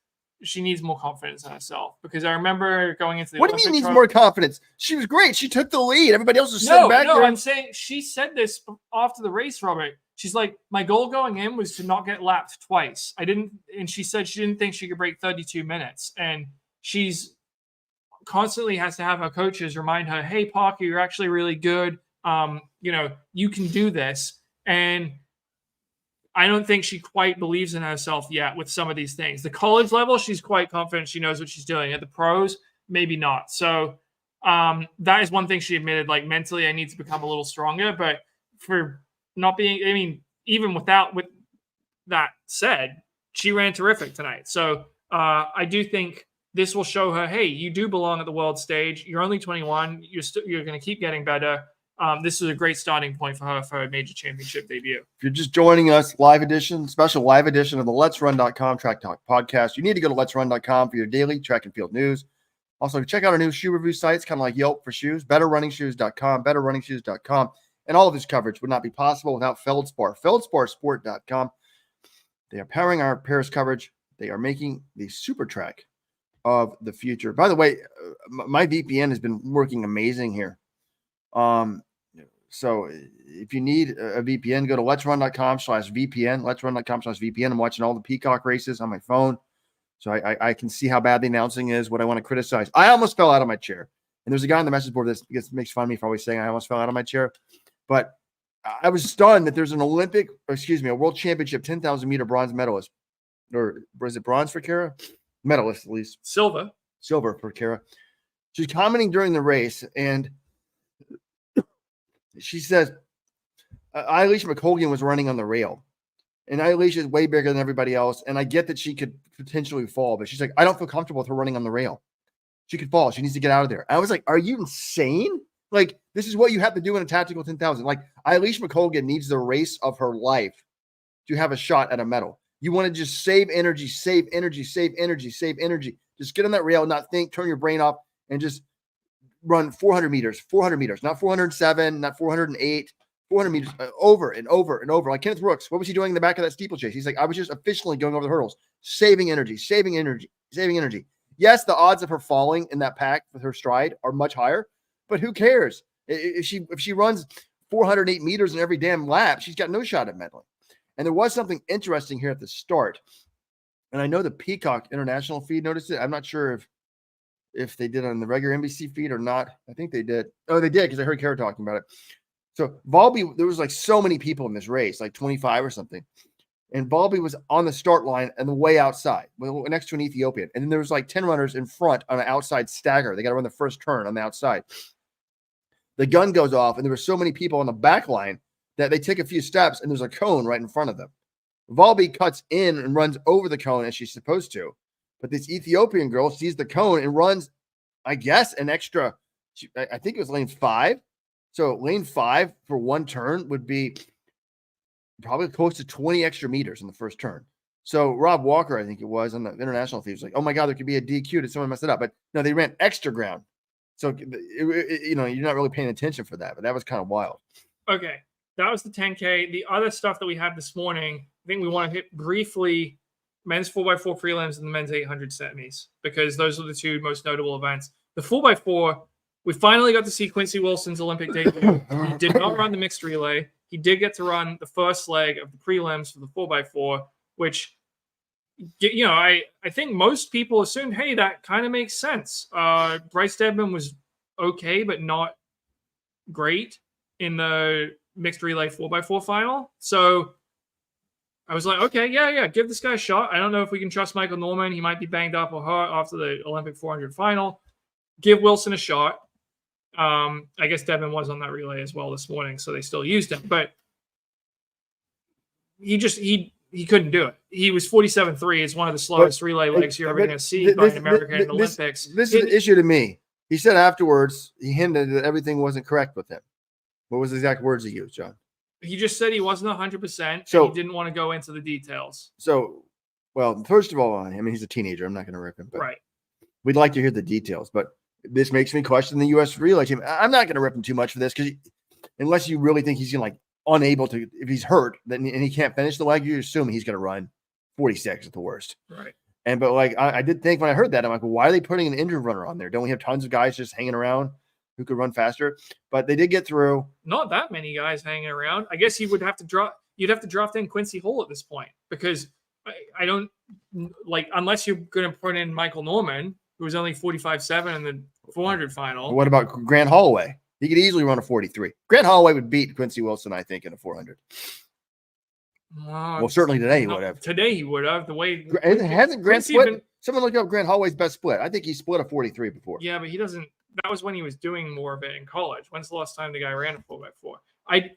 she needs more confidence in herself, because I remember going into the What do you mean needs more confidence? She was great. She took the lead. Everybody else was sitting back there. I'm saying she said this after the race, Robert. She's like, my goal going in was to not get lapped twice. And she said she didn't think she could break 32 minutes. And she's constantly has to have her coaches remind her, hey, Parker, you're actually really good. You can do this. And I don't think she quite believes in herself yet with some of these things. The college level, she's quite confident. She knows what she's doing. At the pros, maybe not. So that is one thing she admitted, like mentally, I need to become a little stronger. But for not being, I mean, even with that said, she ran terrific tonight. So I do think this will show her, hey, you do belong at the world stage. You're only 21. You're going to keep getting better. This is a great starting point for her for a major championship debut. If you're just joining us, special live edition of the Let'sRun.com Track Talk podcast, you need to go to Let'sRun.com for your daily track and field news. Also, check out our new shoe review sites, kind of like Yelp for shoes, BetterRunningshoes.com, BetterRunningshoes.com, and all of this coverage would not be possible without Feldspar, FeldsparSport.com. They are powering our Paris coverage. They are making the super track of the future. By the way, my VPN has been working amazing here. So if you need a VPN, go to Let'sRun.com/VPN, Let'sRun.com/VPN. I'm watching all the Peacock races on my phone. So I can see how bad the announcing is, what I want to criticize. I almost fell out of my chair. And there's a guy on the message board that makes fun of me for always saying I almost fell out of my chair. But I was stunned that there's a world championship 10,000 meter bronze medalist. Or was it bronze for Kara? Medalist, at least. Silver for Kara. She's commenting during the race, and she says, Eilish McColgan was running on the rail. And Eilish is way bigger than everybody else. And I get that she could potentially fall, but she's like, I don't feel comfortable with her running on the rail. She could fall. She needs to get out of there. I was like, are you insane? Like, this is what you have to do in a tactical 10,000. Like, Eilish McColgan needs the race of her life to have a shot at a medal. You want to just save energy. Just get on that rail, not think, turn your brain off, and just run 400 meters, not 407, not 408, 400 meters over and over and over. Like Kenneth Brooks, what was he doing in the back of that steeplechase? He's like, I was just efficiently going over the hurdles, saving energy. Yes, the odds of her falling in that pack with her stride are much higher, but who cares? If she runs 408 meters in every damn lap, she's got no shot at medaling. And there was something interesting here at the start. And I know the Peacock international feed noticed it. I'm not sure if they did on the regular NBC feed or not. I think they did. Oh, they did, because I heard Kara talking about it. So Valby, there was like so many people in this race, like 25 or something. And Valby was on the start line and the way outside, next to an Ethiopian. And then there was like 10 runners in front on an outside stagger. They got to run the first turn on the outside. The gun goes off, and there were so many people on the back line that they take a few steps, and there's a cone right in front of them. Valby cuts in and runs over the cone as she's supposed to. But this Ethiopian girl sees the cone and runs, I guess, an extra, I think it was lane 5. So lane 5 for one turn would be probably close to 20 extra meters in the first turn. So Rob Walker, I think it was, on the international feed, was like, oh my God, there could be a DQ. Did someone mess it up? But no, they ran extra ground. So, you're not really paying attention for that, but that was kind of wild. Okay. That was the 10K. The other stuff that we had this morning, I think we want to hit briefly men's 4x4 prelims and the men's 800 semis, because those are the two most notable events. The 4x4, we finally got to see Quincy Wilson's Olympic debut. He did not run the mixed relay. He did get to run the first leg of the prelims for the 4x4, which, I think most people assumed, hey, that kind of makes sense. Bryce Deadman was okay, but not great in the mixed relay 4x4 final. So I was like, okay, yeah, give this guy a shot. I don't know if we can trust Michael Norman. He might be banged up or hurt after the Olympic 400 final. Give Wilson a shot. I guess Devin was on that relay as well this morning, so they still used him. But he couldn't do it. He was 47.3. It's one of the slowest relay legs you're ever going to see by an American in the Olympics. This is the issue to me. He said afterwards, he hinted that everything wasn't correct with him. What was the exact words he used, John? He just said he wasn't 100%. So he didn't want to go into the details. So, well, first of all, I mean, he's a teenager. I'm not going to rip him. But right. We'd like to hear the details, but this makes me question the U.S. relay team. I'm not going to rip him too much for this, because unless you really think he's going to unable to, if he's hurt and he can't finish the leg, you assume he's going to run 46 at the worst. Right. But I did think when I heard that, I'm like, well, why are they putting an injured runner on there? Don't we have tons of guys just hanging around who could run faster? But they did get through. Not that many guys hanging around. I guess you would have to drop. You'd have to draft in Quincy Hull at this point, because I don't unless you're going to put in Michael Norman, who was only 45.7 in the 400 final. What about Grant Holloway? He could easily run a 43. Grant Holloway would beat Quincy Wilson, I think, in a 400. Well, certainly today he would have. Today he would have. The way Hasn't Grant Quincy split? Someone looked up Grant Holloway's best split. I think he split a 43 before. Yeah, but he doesn't. That was when he was doing more of it in college. When's the last time the guy ran a 4x4?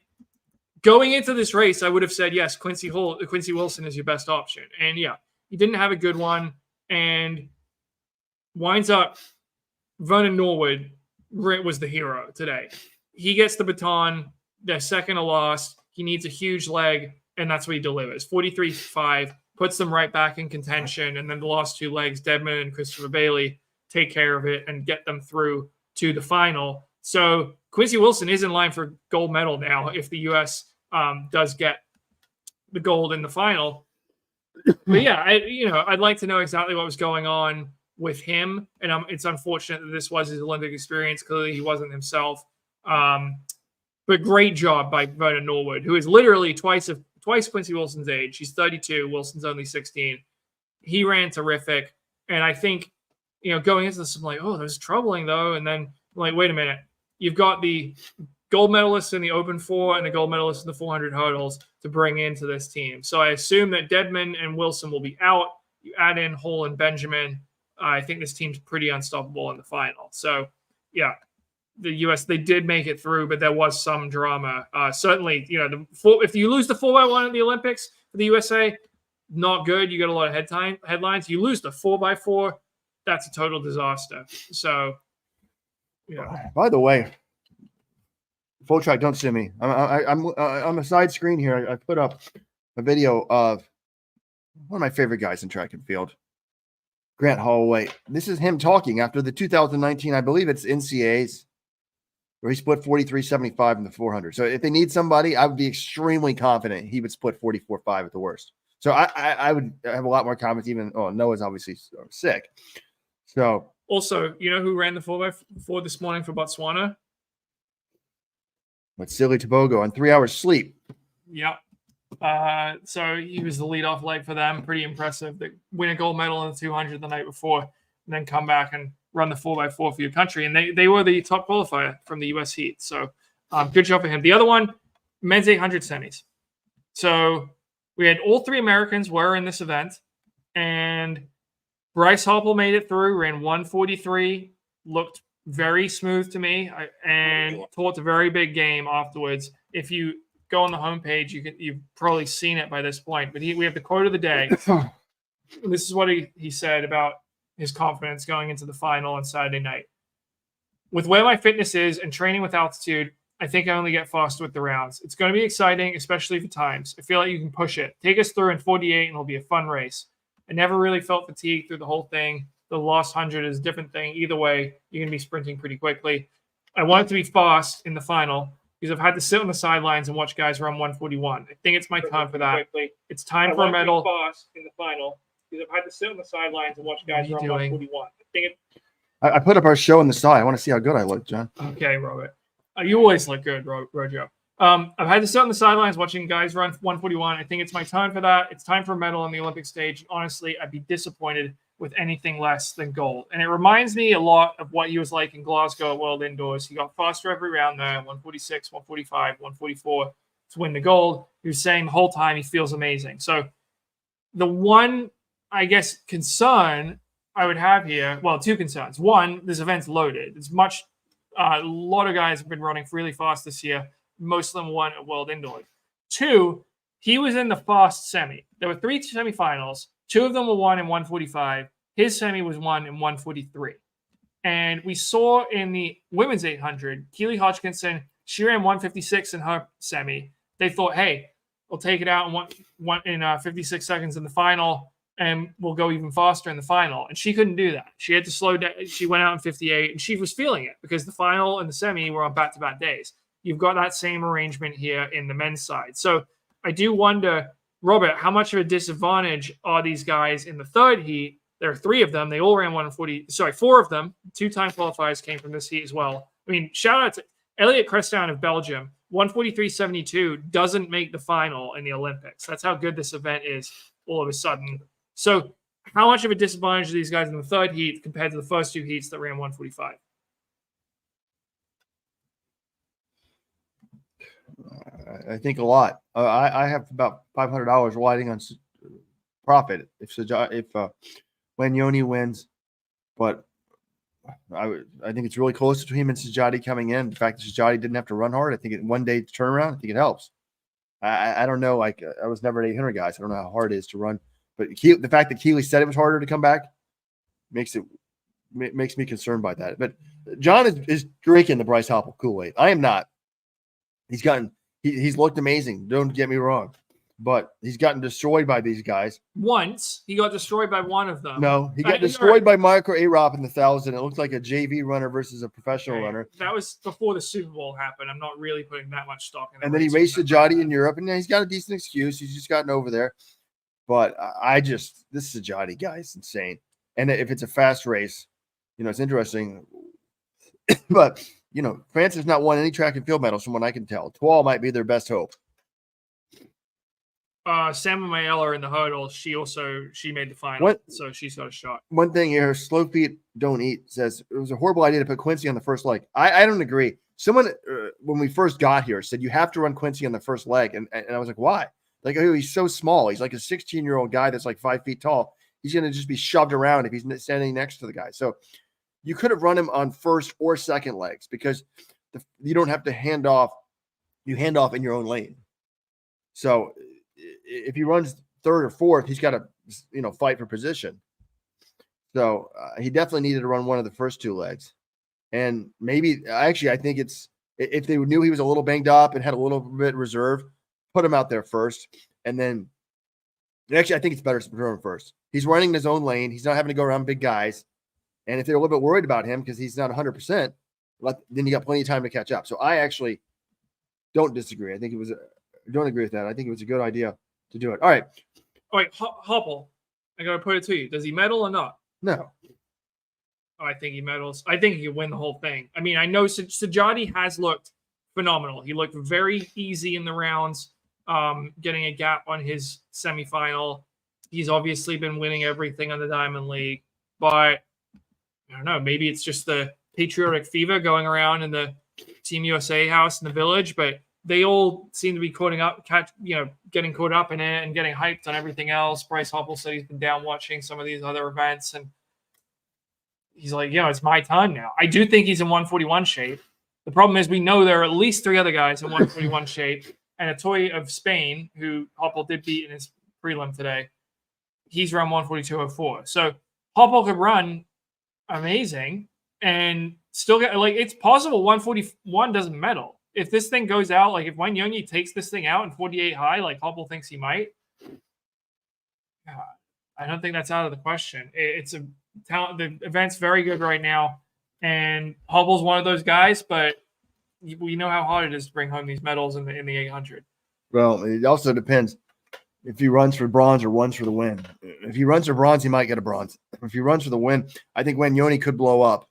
Going into this race, I would have said yes. Quincy Wilson is your best option, and yeah, he didn't have a good one, and winds up. Vernon Norwood was the hero today. He gets the baton. They're second to last. He needs a huge leg, and that's what he delivers. 43.5 puts them right back in contention, and then the last two legs, Dedman and Christopher Bailey, take care of it and get them through to the final. So Quincy Wilson is in line for gold medal now if the U.S. Does get the gold in the final. But yeah, I'd like to know exactly what was going on with him, and it's unfortunate that this was his Olympic experience. Clearly, he wasn't himself. But great job by Vernon Norwood, who is literally twice Quincy Wilson's age. He's 32. Wilson's only 16. He ran terrific, and I think going into this, I'm like, oh, that's troubling though. And then I'm like, wait a minute, you've got the gold medalists in the open 4 and the gold medalists in the 400 hurdles to bring into this team. So I assume that Dedman and Wilson will be out. You add in Hull and Benjamin. I think this team's pretty unstoppable in the final. So, yeah, the U.S., they did make it through, but there was some drama. Certainly, if you lose the 4x1 at the Olympics for the USA, not good. You got a lot of headlines. You lose the 4x4, that's a total disaster. So, yeah. By the way, full track, don't sue me. I'm on the side screen here. I put up a video of one of my favorite guys in track and field, Grant Holloway. This is him talking after the 2019, I believe it's NCAAs, where he split 43.75 in the 400. So if they need somebody, I would be extremely confident he would split 44.5 at the worst. So I would have a lot more confidence. Even Noah's obviously sick. So also, who ran the 4x4 this morning for Botswana? With Silly Tobogo on 3 hours sleep. Yep. So he was the leadoff leg for them. Pretty impressive. They win a gold medal in the 200 the night before, and then come back and run the 4x4 for your country. And they were the top qualifier from the U.S. heat. So good job for him. The other one, men's 800 semis. So we had all three Americans were in this event, and Bryce Hoppel made it through, ran 143, looked very smooth to me, and taught a very big game afterwards. If you go on the homepage, you've probably seen it by this point, but we have the quote of the day. This is what he said about his confidence going into the final on Saturday night. With where my fitness is and training with altitude, I think I only get faster with the rounds. It's going to be exciting, especially for times. I feel like you can push it. Take us through in 48 and it'll be a fun race. I never really felt fatigued through the whole thing. The last 100 is a different thing. Either way, you're going to be sprinting pretty quickly. I want it to be fast in the final because I've had to sit on the sidelines and watch guys run 141. I think it's my time for that. It's time for a medal. Fast in the final because I've had to sit on the sidelines and watch guys run 141. I put up our show on the side. I want to see how good I look, John. Okay, Robert. You always look good, Rojo. I've had to sit on the sidelines watching guys run 141. I think it's my time for that. It's time for a medal on the Olympic stage. Honestly, I'd be disappointed with anything less than gold. And it reminds me a lot of what he was like in Glasgow at World Indoors. He got faster every round there, 146, 145, 144 to win the gold. He was saying the whole time he feels amazing. So the one, I guess, concern I would have here, well, two concerns. One, this event's loaded. A lot of guys have been running really fast this year. Most of them won at World Indoors. Two, he was in the fast semi. There were 3 semifinals. 2 of them were won in 145. His semi was won in 143. And we saw in the women's 800, Keely Hodgkinson, she ran 156 in her semi. They thought, hey, we'll take it out in 56 seconds in the final, and we'll go even faster in the final. And she couldn't do that. She had to slow down. She went out in 58, and she was feeling it because the final and the semi were on back-to-back days. You've got that same arrangement here in the men's side. So I do wonder, Robert, how much of a disadvantage are these guys in the third heat? There are 3 of them. They all ran 4 of them. 2-time qualifiers came from this heat as well. I mean, shout out to Elliot Krestown of Belgium. 143.72 doesn't make the final in the Olympics. That's how good this event is all of a sudden. So how much of a disadvantage are these guys in the third heat compared to the first 2 heats that ran 145? I think a lot. I have about $500 riding on profit if Wanyoni wins, but I think it's really close to him and Sajadi coming in. The fact that Sajadi didn't have to run hard, I think it 1 day turnaround, I think it helps. I don't know. Like I was never an 800 guy, so I don't know how hard it is to run. But the fact that Keeley said it was harder to come back makes me concerned by that. But John is drinking the Bryce Hoppel Kool-Aid. I am not. He's looked amazing. Don't get me wrong, but he's gotten destroyed by these guys. Once he got destroyed by one of them. No, he got destroyed by Michael Arop in the 1,000. It looked like a JV runner versus a professional runner. That was before the Super Bowl happened. I'm not really putting that much stock in it. And then he raced Sajadi in Europe, and he's got a decent excuse. He's just gotten over there. But this Sajadi guy is insane. And if it's a fast race, it's interesting. But, France has not won any track and field medals from what I can tell. Toile might be their best hope. Sam Mayella in the hurdle, she made the final, so she's got a shot. One thing here, Slow Feet Don't Eat says it was a horrible idea to put Quincy on the first leg. I don't agree. Someone, when we first got here, said you have to run Quincy on the first leg. And I was like, why? Like, oh, he's so small. He's like a 16-year-old guy that's like 5 feet tall. He's going to just be shoved around if he's standing next to the guy. So you could have run him on first or second legs because you don't have to hand off. You hand off in your own lane. So if he runs third or fourth, he's got to, fight for position. So he definitely needed to run one of the first 2 legs. And maybe, actually, I think if they knew he was a little banged up and had a little bit reserve, put him out there first. And then, actually, I think it's better to put him first. He's running in his own lane. He's not having to go around big guys. And if they're a little bit worried about him because he's not 100%, then you got plenty of time to catch up. So I actually don't disagree. Don't agree with that. I think it was a good idea to do it. All right. Hoppel, I got to put it to you. Does he medal or not? No. Oh, I think he medals. I think he can win the whole thing. I mean, I know Sajadi has looked phenomenal. He looked very easy in the rounds, getting a gap on his semifinal. He's obviously been winning everything on the Diamond League, but I don't know. Maybe it's just the patriotic fever going around in the Team USA house in the village, but they all seem to be getting caught up in it and getting hyped on everything else. Bryce Hoppel said he's been down watching some of these other events, and he's like, it's my time now. I do think he's in 141 shape. The problem is we know there are at least 3 other guys in 141 shape, and a toy of Spain, who Hoppel did beat in his prelim today, he's around 142.04. So Hoppel could run amazing and still get, it's possible 141 doesn't medal. If this thing goes out, if Wanyoni takes this thing out in 48 high, like Hoppel thinks he might, I don't think that's out of the question. It's a talent. The event's very good right now, and Hoppel's one of those guys, but we know how hard it is to bring home these medals in the 800. Well, it also depends if he runs for bronze or runs for the win. If he runs for bronze, he might get a bronze. If he runs for the win, I think Wanyoni could blow up.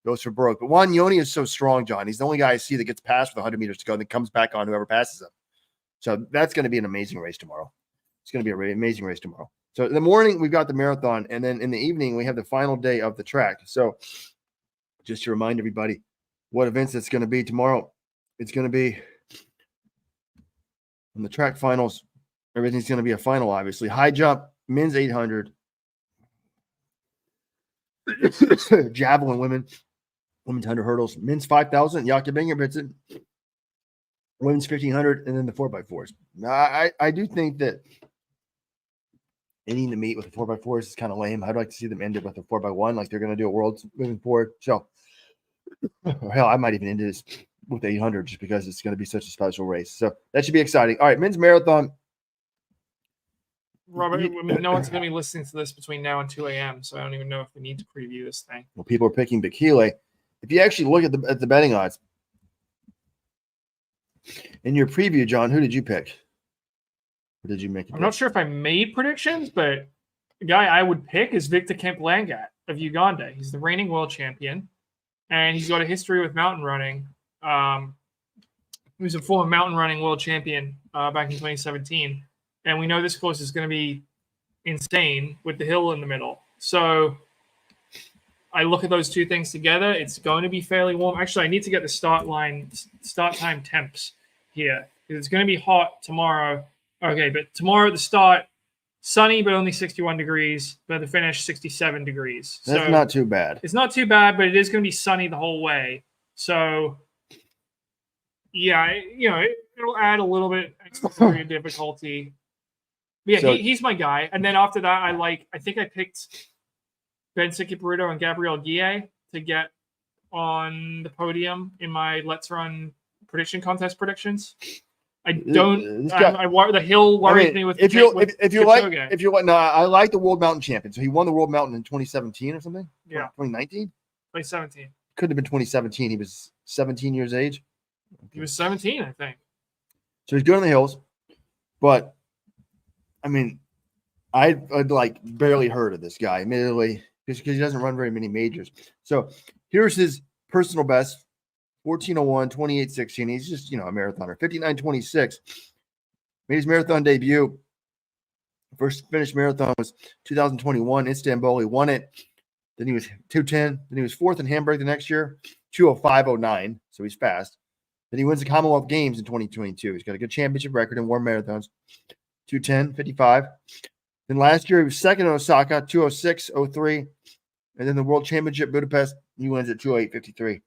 Goes for broke. But Wanyoni is so strong, John. He's the only guy I see that gets past with 100 meters to go and then comes back on whoever passes him. So that's going to be an amazing race tomorrow. It's going to be an amazing race tomorrow. So in the morning, we've got the marathon. And then in the evening, we have the final day of the track. So just to remind everybody what events it's going to be tomorrow, it's going to be in the track finals. Everything's going to be a final, obviously. High jump, men's 800. Javelin women's 100 hurdles, men's 5,000, Jakob Ingebrigtsen, women's 1,500, and then the 4x4s. Now, I do think that ending the meet with the 4x4s is kind of lame. I'd like to see them end it with a 4x1 like they're going to do at Worlds moving forward. So, hell, I might even end this with 800 just because it's going to be such a special race. So, that should be exciting. All right, men's marathon. Robert, I mean, no one's going to be listening to this between now and 2 a.m., so I don't even know if we need to preview this thing. Well, people are picking Bekele. If you actually look at the betting odds, in your preview, John, who did you pick? Or did you make? I'm not sure if I made predictions, but the guy I would pick is Victor Kemplangat of Uganda. He's the reigning world champion, and he's got a history with mountain running. He was a former mountain running world champion back in 2017, and we know this course is going to be insane with the hill in the middle. So I look at those two things together. It's going to be fairly warm. Actually, I need to get the start time temps here. It's going to be hot tomorrow. Okay, but tomorrow at the start, sunny, but only 61 degrees. But the finish, 67 degrees. That's so not too bad. it's not too bad, but it is going to be sunny the whole way. So, yeah, it'll add a little bit extra degree of difficulty. But yeah, So- he's my guy. And then after that, I think I picked Benson Kipruto and Gabriel Guillet to get on the podium in my Let's Run prediction contest predictions. I don't. This guy- The hill worries me with if you Kipchoge. like, no, I like the World Mountain Champion. So he won the World Mountain in 2017 or something. Yeah. 2019. 2017. Couldn't have been 2017. He was 17 years age. He was 17, I think. So he's good on the hills, but I mean, I'd like barely heard of this guy, admittedly, because he doesn't run very many majors. So here's his personal best: 14:01, 28:16. He's just, a marathoner. 59:26. Made his marathon debut. First finished marathon was 2021, Istanbul. He won it. Then he was 2:10. Then he was fourth in Hamburg the next year, 2:05:09. So he's fast. Then he wins the Commonwealth Games in 2022. He's got a good championship record in warm marathons, 2:10:55. Then last year he was second in Osaka, 2:06:03. And then the World Championship Budapest, he wins at 2:08:53.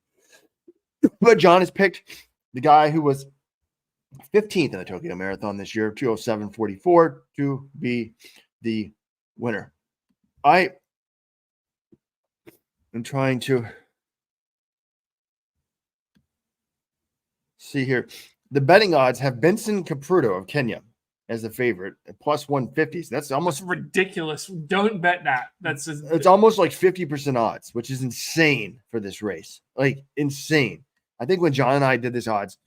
But John has picked the guy who was 15th in the Tokyo Marathon this year, 2:07:44, to be the winner. I am trying to see here. The betting odds have Benson Kipruto of Kenya as the favorite at plus 150. So that's almost ridiculous. Don't bet that. It's almost like 50% odds, which is insane for this race. Like insane. I think when John and I did this odds,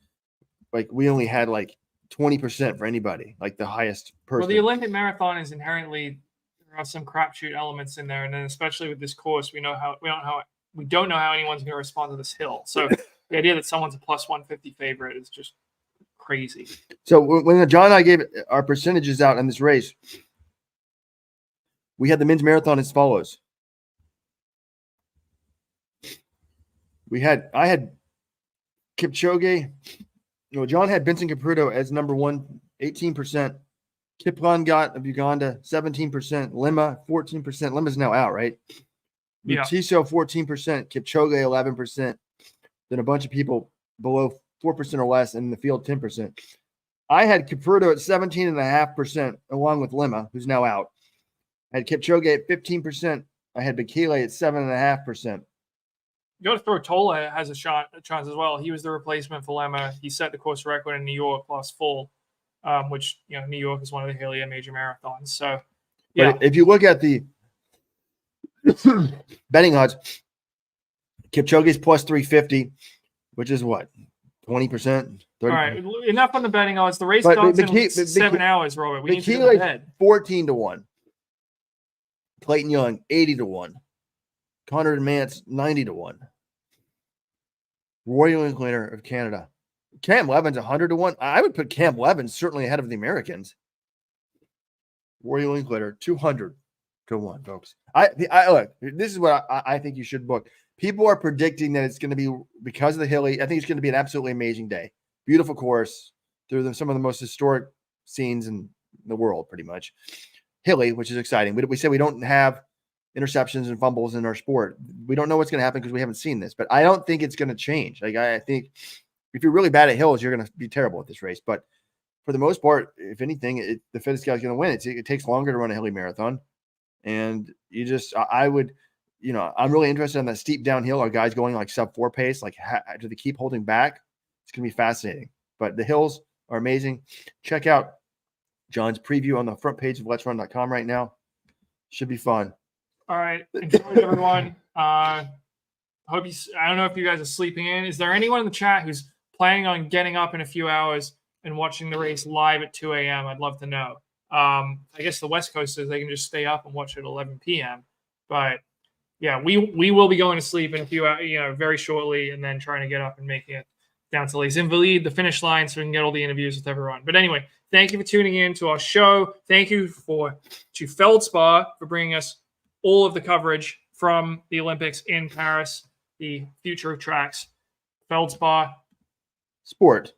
like we only had like 20% for anybody, like the highest person. Well, the Olympic marathon is inherently, there are some crapshoot elements in there, and then especially with this course, we don't know how anyone's going to respond to this hill. So the idea that someone's a plus 150 favorite is just crazy. So when John and I gave our percentages out in this race, we had the men's marathon as follows. I had Kipchoge. John had Benson Kipruto as number one, 18%. Kiplangat of Uganda, 17%. Lima, 14%. Lima's now out, right? Yeah. Mutiso, 14%. Kipchoge, 11%. Then a bunch of people below 4% or less, and in the field, 10%. I had Kipruto at 17.5%, along with Lima, who's now out. I had Kipchoge at 15%. I had Bekele at 7.5%. You got to throw Tola has a chance as well. He was the replacement for Lema. He set the course record in New York last fall, which New York is one of the Hillier major marathons. So, yeah. But if you look at the betting odds, Kipchoge's plus 350, which is what, 20%? 30%? All right, enough on the betting odds. The race starts in 7 hours, Robert. We need to go ahead. 14-1. Clayton Young, 80-1. Conrad Mance, 90-1. Roy Linklater of Canada. Cam Levin's 100-1. I would put Cam Levin certainly ahead of the Americans. Roy Linklater, 200-1, folks. I look, this is what I think you should book. People are predicting that it's going to be, because of the hilly, I think it's going to be an absolutely amazing day. Beautiful course through some of the most historic scenes in the world, pretty much. Hilly, which is exciting. We say we don't have interceptions and fumbles in our sport. We don't know what's going to happen because we haven't seen this, but I don't think it's going to change. Like, I think if you're really bad at hills, you're going to be terrible at this race. But for the most part, if anything, the fittest guy's going to win. It takes longer to run a hilly marathon. And I would, I'm really interested in that steep downhill. Are guys going like sub-4 pace? Like, do they keep holding back? It's going to be fascinating. But the hills are amazing. Check out John's preview on the front page of letsrun.com right now. Should be fun. All right. Enjoy, everyone. I don't know if you guys are sleeping in. Is there anyone in the chat who's planning on getting up in a few hours and watching the race live at 2 a.m.? I'd love to know. I guess the West Coasters, they can just stay up and watch at 11 p.m. But yeah, we will be going to sleep in a few hours, very shortly, and then trying to get up and making it down to Les Invalides, the finish line, so we can get all the interviews with everyone. But anyway, thank you for tuning in to our show. Thank you to Feldspar for bringing us all of the coverage from the Olympics in Paris, the future of tracks. Feldspar. Sport.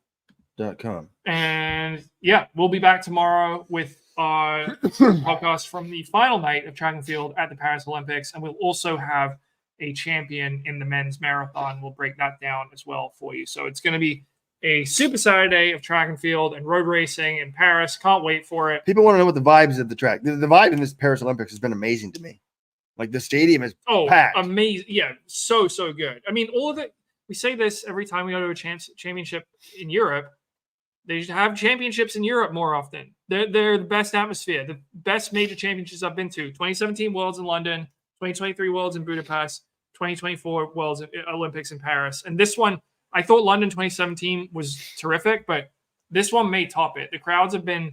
.com. And yeah, we'll be back tomorrow with our podcast from the final night of track and field at the Paris Olympics. And we'll also have a champion in the men's marathon. We'll break that down as well for you. So it's going to be a super Saturday of track and field and road racing in Paris. Can't wait for it. People want to know what the vibes of the track. The vibe in this Paris Olympics has been amazing to me. Like the stadium is packed. Amazing. Yeah, so good. I mean, all of it, we say this every time we go to a championship in Europe. They should have championships in Europe more often. They're the best atmosphere, the best major championships I've been to. 2017 Worlds in London, 2023 Worlds in Budapest, 2024 Worlds Olympics in Paris. And this one, I thought London 2017 was terrific, but this one may top it. The crowds have been,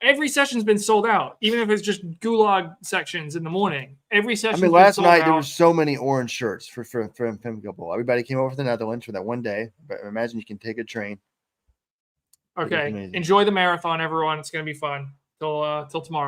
every session's been sold out, even if it's just gulag sections in the morning. Every session. I mean, last night there were so many orange shirts for Pimlico. Everybody came over from the Netherlands for that one day. But imagine you can take a train. Okay. Enjoy the marathon, everyone. It's going to be fun. Till tomorrow.